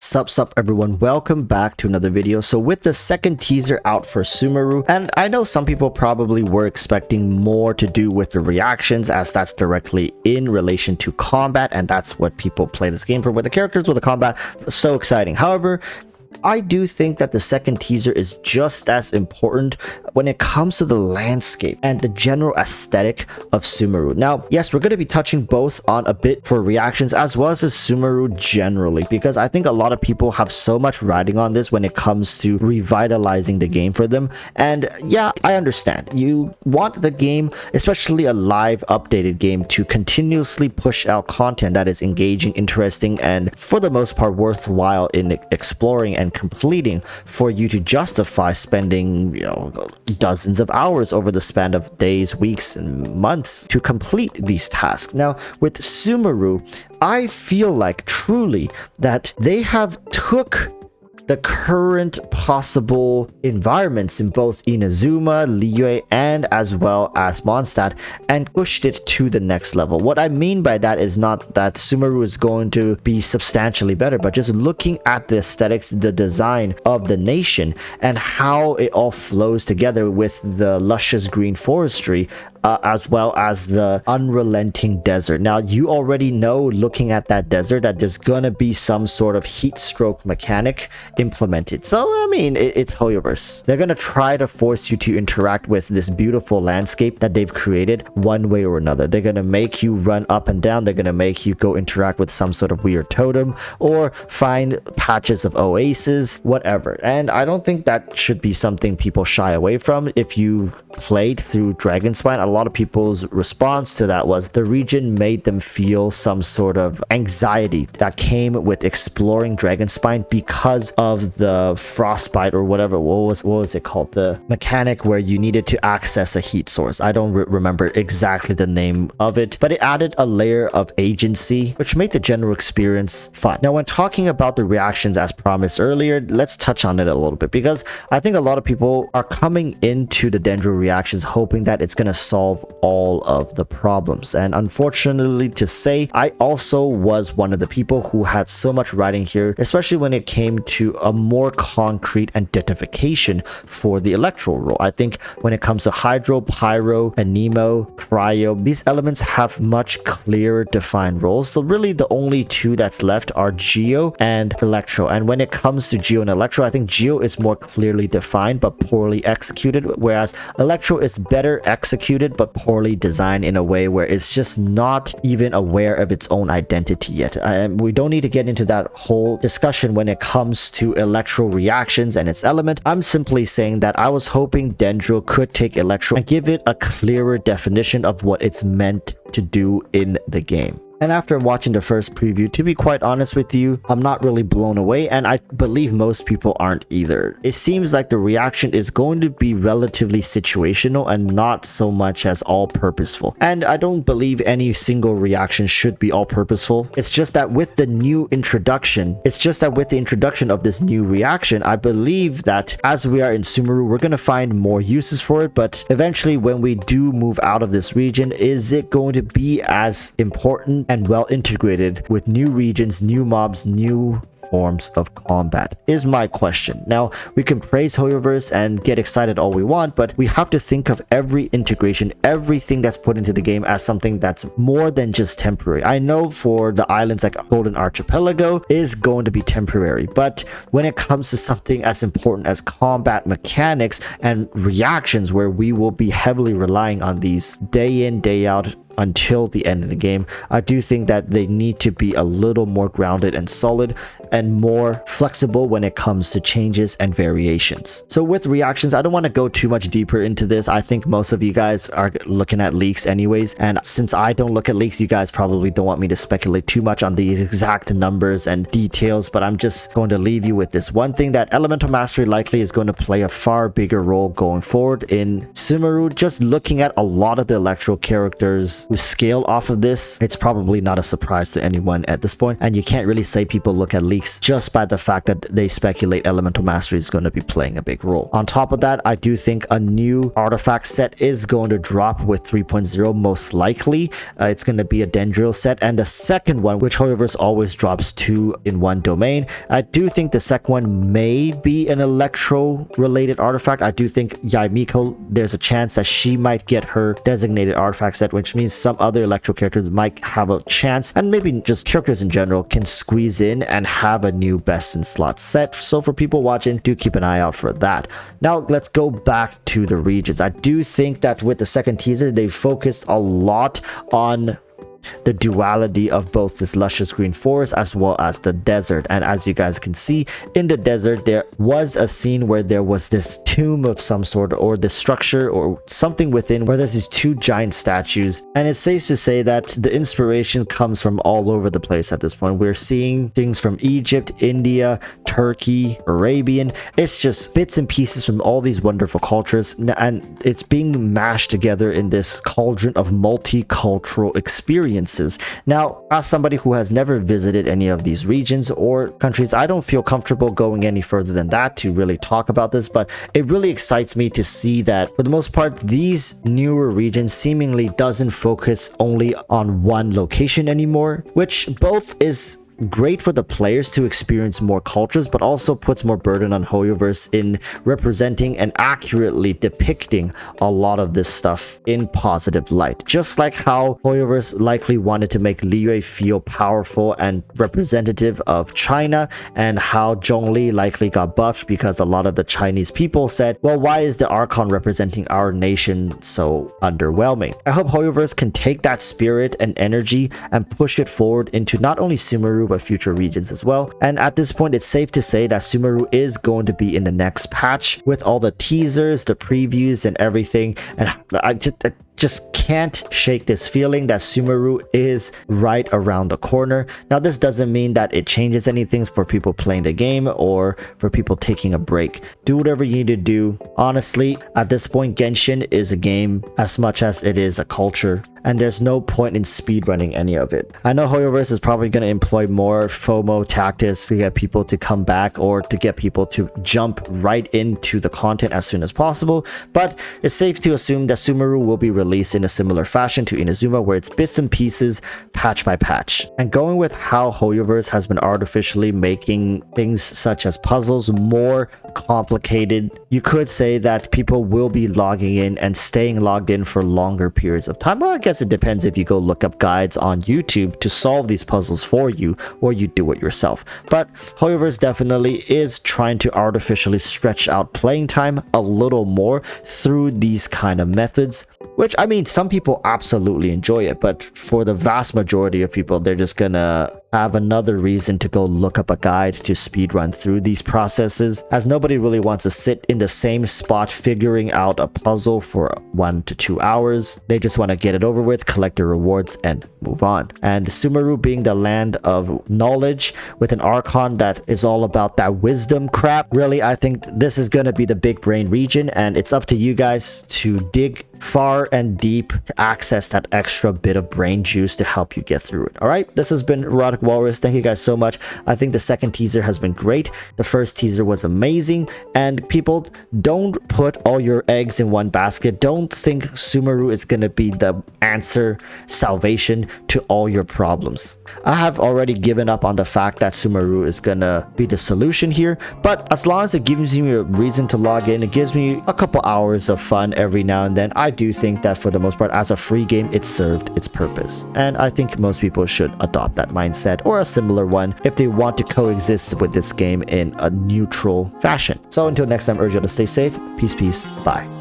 Sup everyone, welcome back to another video. So with the second teaser out for Sumeru, and I know some people probably were expecting more to do with the reactions, as that's directly in relation to combat, and that's what people play this game for, with the characters, with the combat. So exciting. However, I do think that the second teaser is just as important when it comes to the landscape and the general aesthetic of Sumeru. Now, yes, we're going to be touching both on a bit for reactions as well as Sumeru generally, because I think a lot of people have so much riding on this when it comes to revitalizing the game for them. And yeah, I understand. You want the game, especially a live updated game, to continuously push out content that is engaging, interesting, and for the most part worthwhile in exploring and completing, for you to justify spending, dozens of hours over the span of days, weeks, and months to complete these tasks. Now, with Sumeru, I feel like truly that they have took the current possible environments in both Inazuma, Liyue, and as well as Mondstadt and pushed it to the next level. What I mean by that is not that Sumeru is going to be substantially better, but just looking at the aesthetics, the design of the nation, and how it all flows together with the luscious green forestry, as well as the unrelenting desert. Now, you already know, looking at that desert, that there's gonna be some sort of heat stroke mechanic implemented. So, I mean, it's HoYoverse. They're gonna try to force you to interact with this beautiful landscape that they've created one way or another. They're gonna make you run up and down. They're gonna make you go interact with some sort of weird totem or find patches of oases, whatever. And I don't think that should be something people shy away from. If you played through Dragonspine, a lot of people's response to that was the region made them feel some sort of anxiety that came with exploring Dragonspine because of the frostbite or whatever. What was it called? The mechanic where you needed to access a heat source. I don't remember exactly the name of it, but it added a layer of agency, which made the general experience fun. Now, when talking about the reactions as promised earlier, let's touch on it a little bit, because I think a lot of people are coming into the Dendro reactions hoping that it's going to solve all of the problems. And unfortunately to say, I also was one of the people who had so much writing here, especially when it came to a more concrete identification for the electoral role. I think when it comes to Hydro, Pyro, Anemo, Cryo, these elements have much clearer defined roles. So really the only two that's left are Geo and Electro. And when it comes to Geo and Electro, I think Geo is more clearly defined but poorly executed, whereas Electro is better executed but poorly designed in a way where it's just not even aware of its own identity yet. We don't need to get into that whole discussion when it comes to Electro reactions and its element. I'm simply saying that I was hoping Dendro could take Electro and give it a clearer definition of what it's meant to do in the game. And after watching the first preview, to be quite honest with you, I'm not really blown away, and I believe most people aren't either. It seems like the reaction is going to be relatively situational and not so much as all purposeful. And I don't believe any single reaction should be all purposeful. It's just that with the introduction of this new reaction, I believe that as we are in Sumeru, we're going to find more uses for it. But eventually, when we do move out of this region, is it going to be as important and well integrated with new regions, new mobs, new forms of combat, is my question. Now, we can praise HoYoverse and get excited all we want, but we have to think of every integration, everything that's put into the game, as something that's more than just temporary. I know for the islands like Golden Archipelago is going to be temporary, but when it comes to something as important as combat mechanics and reactions, where we will be heavily relying on these day in, day out until the end of the game, I do think that they need to be a little more grounded and solid and more flexible when it comes to changes and variations. So with reactions, I don't want to go too much deeper into this. I think most of you guys are looking at leaks anyways, and since I don't look at leaks, you guys probably don't want me to speculate too much on the exact numbers and details, but I'm just going to leave you with this one thing, that Elemental Mastery likely is going to play a far bigger role going forward in Sumeru. Just looking at a lot of the electoral characters who scale off of this, it's probably not a surprise to anyone at this point, and you can't really say people look at leaks weeks just by the fact that they speculate Elemental Mastery is going to be playing a big role. On top of that, I do think a new artifact set is going to drop with 3.0 most likely. It's going to be a Dendril set, and the second one, which HoYoverse always drops 2 in one domain. I do think the second one may be an Electro related artifact. I do think Yaimiko, there's a chance that she might get her designated artifact set, which means some other Electro characters might have a chance, and maybe just characters in general can squeeze in and have a new best in slot set. So for people watching, do keep an eye out for that. Now let's go back to the regions. I do think that with the second teaser, they focused a lot on the duality of both this luscious green forest as well as the desert. And as you guys can see, in the desert there was a scene where there was this tomb of some sort, or this structure or something within, where there's these 2 giant statues, and it's safe to say that the inspiration comes from all over the place at this point. We're seeing things from Egypt, India, Turkey, Arabian. It's just bits and pieces from all these wonderful cultures, and it's being mashed together in this cauldron of multicultural experience. Now, as somebody who has never visited any of these regions or countries, I don't feel comfortable going any further than that to really talk about this, but it really excites me to see that for the most part, these newer regions seemingly doesn't focus only on one location anymore, which both is great for the players to experience more cultures, but also puts more burden on HoYoverse in representing and accurately depicting a lot of this stuff in positive light. Just like how HoYoverse likely wanted to make Liyue feel powerful and representative of China, and how Zhongli likely got buffed because a lot of the Chinese people said, well, why is the Archon representing our nation so underwhelming? I hope HoYoverse can take that spirit and energy and push it forward into not only Sumeru but future regions as well. And at this point, it's safe to say that Sumeru is going to be in the next patch with all the teasers, the previews, and everything. And I just can't shake this feeling that Sumeru is right around the corner. Now, this doesn't mean that it changes anything for people playing the game or for people taking a break. Do whatever you need to do. Honestly, at this point, Genshin is a game as much as it is a culture, and there's no point in speedrunning any of it. I know HoYoverse is probably going to employ more FOMO tactics to get people to come back or to get people to jump right into the content as soon as possible, but it's safe to assume that Sumeru will be released in a similar fashion to Inazuma, where it's bits and pieces, patch by patch. And going with how HoYoverse has been artificially making things such as puzzles more complicated, you could say that people will be logging in and staying logged in for longer periods of time. Well, I guess it depends if you go look up guides on YouTube to solve these puzzles for you, or you do it yourself. But HoYoverse definitely is trying to artificially stretch out playing time a little more through these kind of methods, which, I mean, some people absolutely enjoy it, but for the vast majority of people, they're just gonna have another reason to go look up a guide to speedrun through these processes, as nobody really wants to sit in the same spot figuring out a puzzle for 1 to 2 hours. They just want to get it over with, collect the rewards, and move on. And Sumeru being the land of knowledge with an Archon that is all about that wisdom crap, really, I think this is gonna be the big brain region, and it's up to you guys to dig far and deep to access that extra bit of brain juice to help you get through it. All right, this has been EroticWalruss. Thank you guys so much. I think the second teaser has been great. The first teaser was amazing, and people, don't put all your eggs in one basket. Don't think Sumeru is going to be the answer, salvation to all your problems. I have already given up on the fact that Sumeru is going to be the solution here, but as long as it gives me a reason to log in, it gives me a couple hours of fun every now and then, I do think that for the most part, as a free game, it served its purpose. And I think most people should adopt that mindset, or a similar one, if they want to coexist with this game in a neutral fashion. So until next time, urge you to stay safe. Peace, bye.